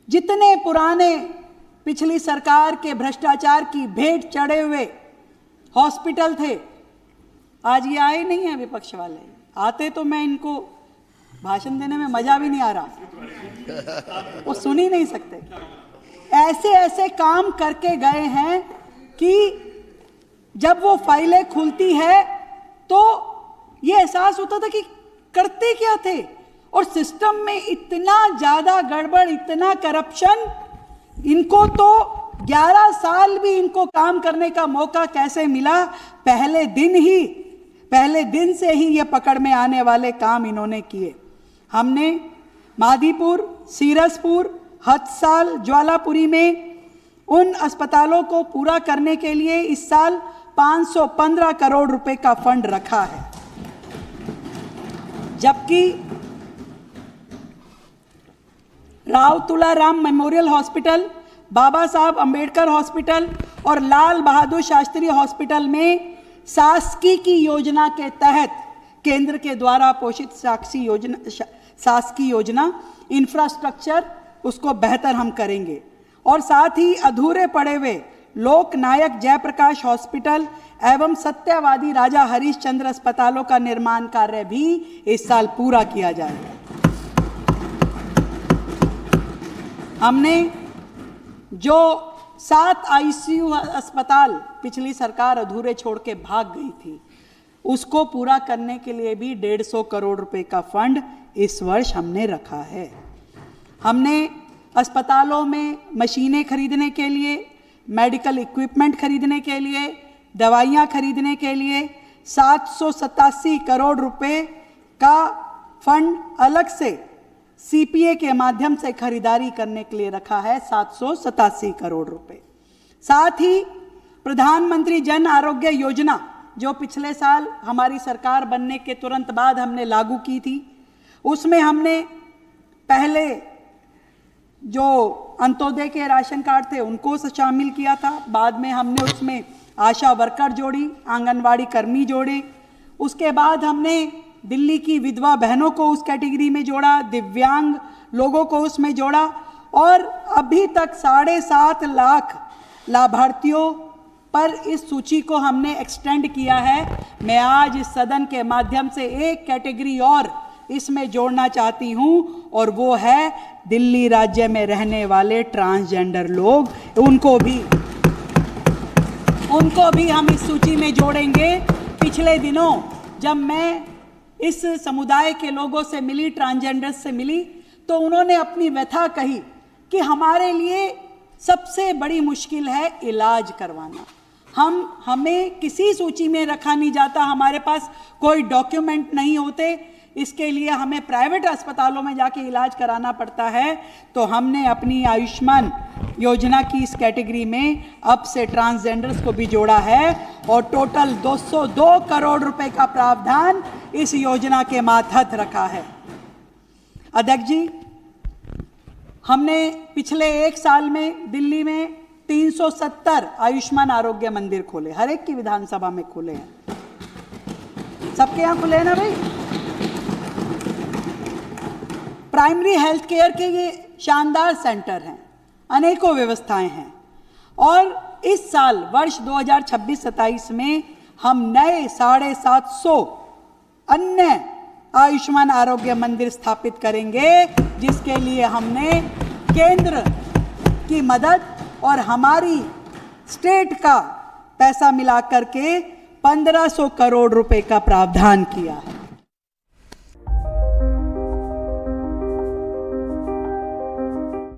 जितने पुराने पिछली सरकार के भ्रष्टाचार की भेंट चढ़े हुए हॉस्पिटल थे, आज ये आए नहीं है विपक्ष वाले। आते तो मैं इनको भाषण देने में मजा भी नहीं आ रहा, वो सुन ही नहीं सकते। ऐसे ऐसे काम करके गए हैं कि जब वो फाइलें खुलती है तो ये एहसास होता था कि करते क्या थे। और सिस्टम में इतना ज्यादा गड़बड़, इतना करप्शन, इनको तो 11 साल भी इनको काम करने का मौका कैसे मिला। पहले दिन से ही ये पकड़ में आने वाले काम इन्होंने किए। हमने मादीपुर, सीरसपुर, हथसाल, ज्वालापुरी में उन अस्पतालों को पूरा करने के लिए इस साल 515 करोड़ रुपए का फंड रखा है, जबकि राव तुलाराम मेमोरियल हॉस्पिटल, बाबा साहब अंबेडकर हॉस्पिटल और लाल बहादुर शास्त्री हॉस्पिटल में शासकीय की योजना के तहत केंद्र के द्वारा पोषित शासकीय योजना इंफ्रास्ट्रक्चर उसको बेहतर हम करेंगे। और साथ ही अधूरे पड़े हुए लोकनायक जयप्रकाश हॉस्पिटल एवं सत्यवादी राजा हरिश्चंद्र अस्पतालों का निर्माण कार्य भी इस साल पूरा किया जाएगा। हमने जो 7 ICU अस्पताल पिछली सरकार अधूरे छोड़ के भाग गई थी, उसको पूरा करने के लिए भी 150 करोड़ रुपए का फंड इस वर्ष हमने रखा है। हमने अस्पतालों में मशीनें खरीदने के लिए, मेडिकल इक्विपमेंट खरीदने के लिए, दवाइयाँ खरीदने के लिए 787 करोड़ रुपए का फंड अलग से CPA के माध्यम से खरीदारी करने के लिए रखा है, 787 करोड़ रुपए। साथ ही प्रधानमंत्री जन आरोग्य योजना जो पिछले साल हमारी सरकार बनने के तुरंत बाद हमने लागू की थी, उसमें हमने पहले जो अंत्योदय के राशन कार्ड थे उनको शामिल किया था। बाद में हमने उसमें आशा वर्कर जोड़ी, आंगनवाड़ी कर्मी जोड़े। उसके बाद हमने दिल्ली की विधवा बहनों को उस कैटेगरी में जोड़ा, दिव्यांग लोगों को उसमें जोड़ा और अभी तक 7.5 लाख लाभार्थियों पर इस सूची को हमने एक्सटेंड किया है। मैं आज इस सदन के माध्यम से एक कैटेगरी और इसमें जोड़ना चाहती हूं और वो है दिल्ली राज्य में रहने वाले ट्रांसजेंडर लोग। उनको भी हम इस सूची में जोड़ेंगे। पिछले दिनों जब मैं इस समुदाय के लोगों से मिली, ट्रांसजेंडर्स से मिली, तो उन्होंने अपनी व्यथा कही कि हमारे लिए सबसे बड़ी मुश्किल है इलाज करवाना। हमें किसी सूची में रखा नहीं जाता, हमारे पास कोई डॉक्यूमेंट नहीं होते, इसके लिए हमें प्राइवेट अस्पतालों में जाके इलाज कराना पड़ता है। तो हमने अपनी आयुष्मान योजना की इस कैटेगरी में अब से ट्रांसजेंडर्स को भी जोड़ा है और टोटल 202 करोड़ रुपए का प्रावधान इस योजना के मातहत रखा है। अध्यक्ष जी, हमने पिछले 1 साल में दिल्ली में 370 आयुष्मान आरोग्य मंदिर खोले, हर एक की विधानसभा में खुले हैं। सबके यहाँ खुले हैं ना भाई? प्राइमरी हेल्थ केयर के ये शानदार सेंटर हैं, अनेकों व्यवस्थाएं हैं। और इस साल वर्ष 2026-27 में हम नए 750 अन्य आयुष्मान आरोग्य मंदिर स्थापित करेंगे, जिसके लिए हमने केंद्र की मदद और हमारी स्टेट का पैसा मिलाकर के 1500 करोड़ रुपए का प्रावधान किया है।